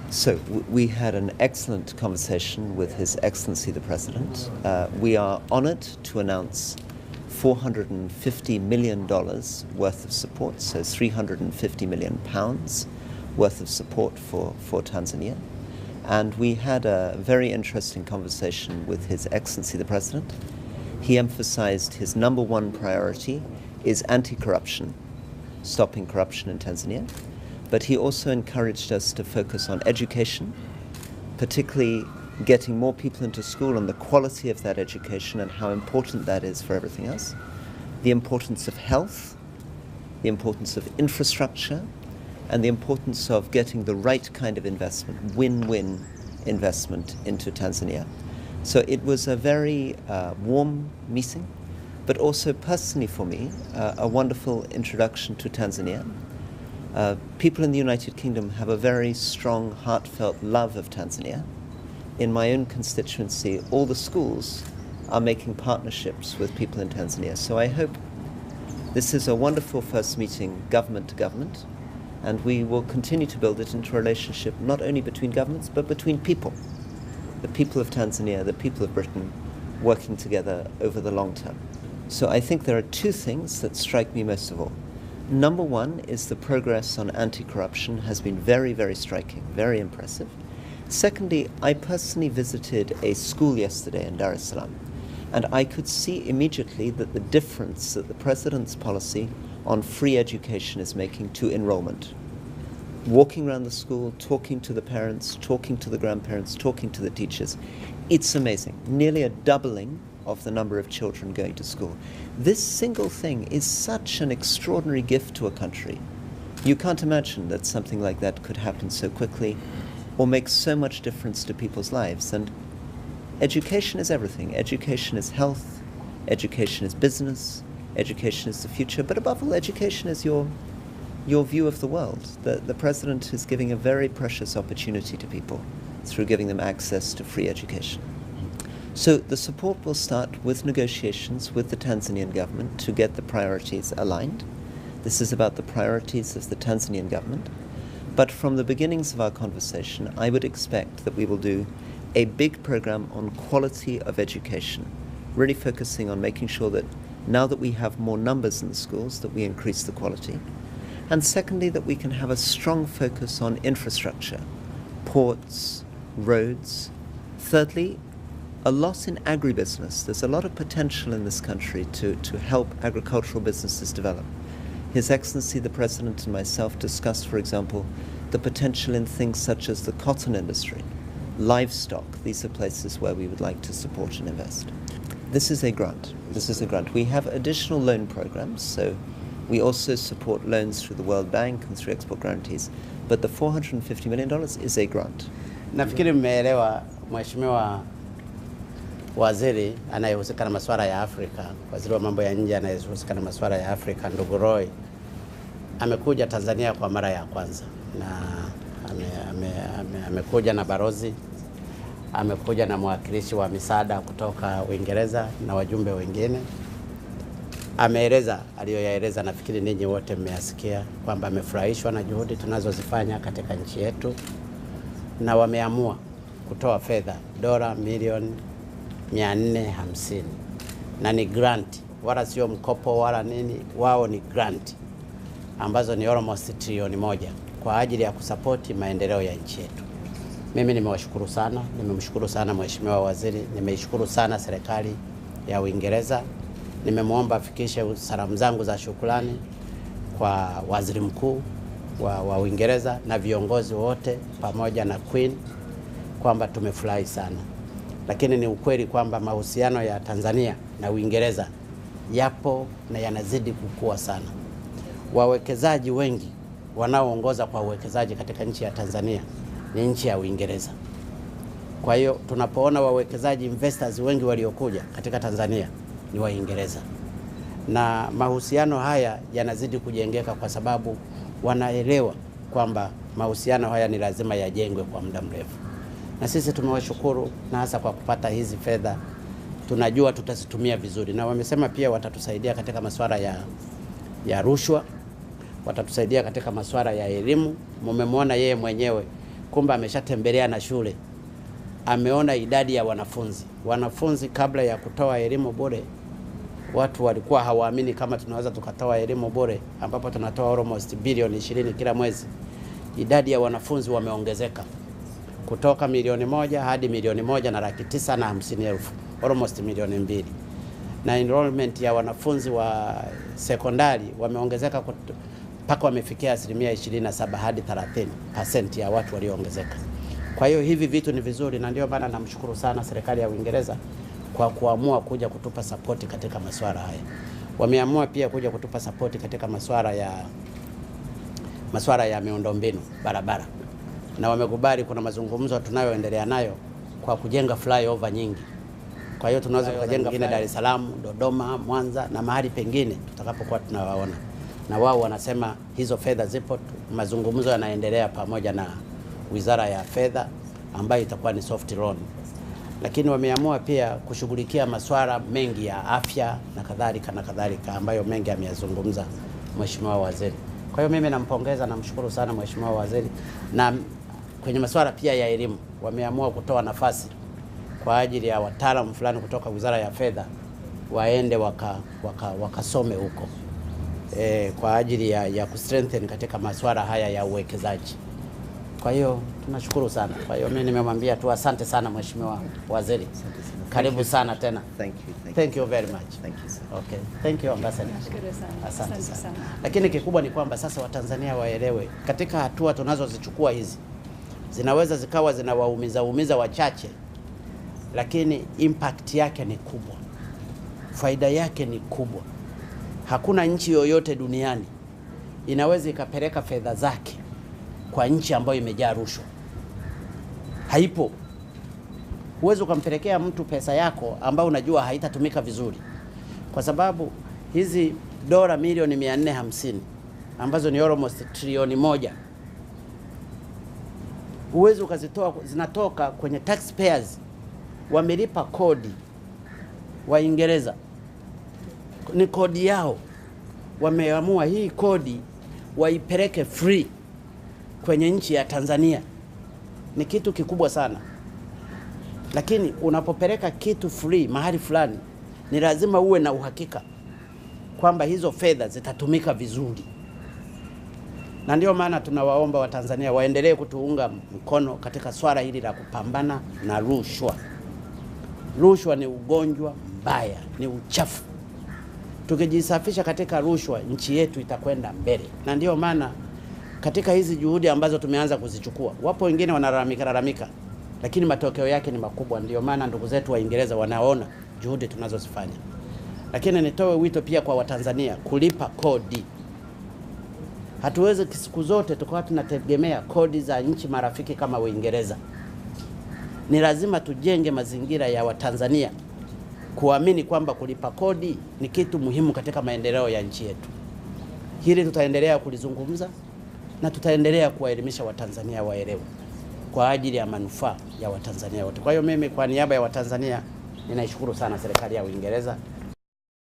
So we had an excellent conversation with His Excellency the President. We are honored to announce $450 million worth of support, so £350 million worth of support for Tanzania. And we had a very interesting conversation with His Excellency the President. He emphasized his number one priority is anti-corruption, stopping corruption in Tanzania. But he also encouraged us to focus on education, particularly getting more people into school and the quality of that education and how important that is for everything else. The importance of health, the importance of infrastructure, and the importance of getting the right kind of investment, win-win investment into Tanzania. So it was a very warm meeting, but also personally for me, a wonderful introduction to Tanzania. People in the United Kingdom have a very strong, heartfelt love of Tanzania. In my own constituency, all the schools are making partnerships with people in Tanzania. So I hope this is a wonderful first meeting, government to government, and we will continue to build it into a relationship not only between governments, but between people. The people of Tanzania, the people of Britain, working together over the long term. So I think there are two things that strike me most of all. Number one is the progress on anti-corruption has been very, very striking, very impressive. Secondly, I personally visited a school yesterday in Dar es Salaam, and I could see immediately that the difference that the President's policy on free education is making to enrollment. Walking around the school, talking to the parents, talking to the grandparents, talking to the teachers, it's amazing. Nearly a doubling of the number of children going to school. This single thing is such an extraordinary gift to a country. You can't imagine that something like that could happen so quickly or make so much difference to people's lives. And education is everything. Education is health, education is business, education is the future, but above all, education is your view of the world. The President is giving a very precious opportunity to people through giving them access to free education. So the support will start with negotiations with the Tanzanian government to get the priorities aligned. This is about the priorities of the Tanzanian government. But from the beginnings of our conversation, I would expect that we will do a big program on quality of education, really focusing on making sure that now that we have more numbers in the schools, that we increase the quality. And secondly, that we can have a strong focus on infrastructure, ports, roads. Thirdly, a lot in agribusiness. There's a lot of potential in this country to help agricultural businesses develop. His Excellency the President and myself discussed, for example, the potential in things such as the cotton industry, livestock. These are places where we would like to support and invest. This is a grant. This is a grant. We have additional loan programs, so we also support loans through the World Bank and through export guarantees, but the $450 million is a grant. Nafikiri mmeelewa Mheshimiwa Waziri anayehusika na masuala ya Afrika, Waziri wa mambo ya nje anayehusika na masuala ya Afrika, ndugu Roy, amekuja Tanzania kwa mara ya kwanza na amekuja na barozi, amekuja na mwakilishi wa misaada kutoka Uingereza na wajumbe wengine. Ameeleza aliyoyaeleza, nafikiri ninyi wote mmeyasikia kwamba amefurahishwa na juhudi tunazozifanya katika nchi yetu, na wameamua kutoa fedha dola milioni 450, na ni grant, wala sio mkopo wala nini. Wao ni grant ambazo ni almost trilioni moja kwa ajili ya kusapoti maendeleo ya nchi yetu. Mimi nimewashukuru sana, nimemshukuru sana Mheshimiwa Waziri, nimeishukuru sana serikali ya Uingereza. Nimemwomba afikishe salamu zangu za shukrani kwa Waziri Mkuu wa Uingereza na viongozi wote pamoja na Queen kwamba tumefurahi sana. Lakini ni ukweli kwamba mahusiano ya Tanzania na Uingereza yapo na yanazidi kukua sana. Wawekezaji wengi wanaoongoza kwa uwekezaji katika nchi ya Tanzania ni nchi ya Uingereza. Kwa hiyo tunapoona wawekezaji, investors wengi waliokuja katika Tanzania ni Waingereza, na mahusiano haya yanazidi kujengeka kwa sababu wanaelewa kwamba mahusiano haya ni lazima yajengwe kwa muda mrefu. Na sisi tumewashukuru, na hasa kwa kupata hizi fedha. Tunajua tutazitumia vizuri, na wamesema pia watatusaidia katika masuala ya rushwa, watatusaidia katika masuala ya elimu. Mmemwona yeye mwenyewe kumbe ameshatembelea na shule, ameona idadi ya wanafunzi. Kabla ya kutoa elimu bure, watu walikuwa hawaamini kama tunaweza tukatoa elimu bure, ambapo tunatoa almost bilioni 20 kila mwezi. Idadi ya wanafunzi wameongezeka kutoka milioni 1 hadi milioni 1,950,000, almost milioni 2. Na enrollment ya wanafunzi wa sekondari wameongezeka mpaka wamefikia 27 hadi 30% ya watu walioongezeka. Kwa hiyo hivi vitu ni vizuri, na ndio maana namshukuru sana serikali ya Uingereza kwa kuamua kuja kutupa support katika masuala haya. Wameamua pia kuja kutupa support katika masuala ya miundombinu, barabara. Na wamekubali kuna mazungumzo tunayoendelea nayo kwa kujenga flyover nyingi. Kwa hiyo tunaweza kujenga nyingine Dar es Salaam, Dodoma, Mwanza na mahali pengine tutakapokuwa tunawaona. Na wao wanasema hizo fedha zipo, mazungumzo yanaendelea pamoja na Wizara ya Fedha ambayo itakuwa ni soft loan. Lakini wameamua pia kushughulikia masuala mengi ya afya na kadhalika ambayo mengi ameyazungumza Mheshimiwa Waziri. Kwa hiyo mimi nampongeza na mshukuru sana Mheshimiwa Waziri. Na kwenye masuala pia ya elimu wameamua kutoa nafasi kwa ajili ya wataalamu fulani kutoka Wizara ya Fedha waende wakasome huko kwa ajili ya kustrengthen katika masuala haya ya uwekezaji. Kwa hiyo tunashukuru sana. Kwa hiyo mimi nimemwambia tu asante sana Mheshimiwa Waziri. Karibu sana tena. Thank you very much. Thank you, sir. Okay. Thank you Ambassador. Nashukuru sana. Asante sana. Lakini kikubwa ni kwamba sasa Watanzania waelewe katika hatua tunazozichukua hizi zinaweza zikawa zinawaumiza wachache, lakini impact yake ni kubwa. Faida yake ni kubwa. Hakuna nchi yoyote duniani inaweza ikapeleka fedha zake kwa nchi ambayo imejaa rushwa. Haipo. Huwezi ukampelekea mtu pesa yako ambayo unajua haitatumika vizuri. Kwa sababu hizi dola milioni 450 ambazo ni almost trilioni 1, huwezi ukazitoa, zinatoka kwenye taxpayers wamelipa kodi Waingereza. Ni kodi yao. Wameamua hii kodi waipeleke free kwenye nchi ya Tanzania. Ni kitu kikubwa sana. Lakini unapopeleka kitu free mahali fulani, ni lazima uwe na uhakika kwamba hizo fedha zitatumika vizuri. Na ndio maana tunawaomba Watanzania waendelee kutuunga mkono katika swala hili la kupambana na rushwa. Rushwa ni ugonjwa mbaya, ni uchafu. Tukijisafisha katika rushwa, nchi yetu itakwenda mbele. Na ndio maana katika hizi juhudi ambazo tumeanza kuzichukua, wapo wengine wanalalamika, lakini matokeo yake ni makubwa. Ndio maana ndugu zetu Waingereza wanaona juhudi tunazozifanya. Lakini nitoe wito pia kwa Watanzania kulipa kodi. Hatuwezi siku zote tukawa tunategemea kodi za nchi marafiki kama Uingereza. Ni lazima tujenge mazingira ya Watanzania kuamini kwamba kulipa kodi ni kitu muhimu katika maendeleo ya nchi yetu. Hili tutaendelea kulizungumza na tutaendelea kuwaelimisha Watanzania waelewe kwa ajili ya manufaa ya Watanzania wote. Kwa hiyo mimi kwa niaba ya Watanzania ninaishukuru sana serikali ya Uingereza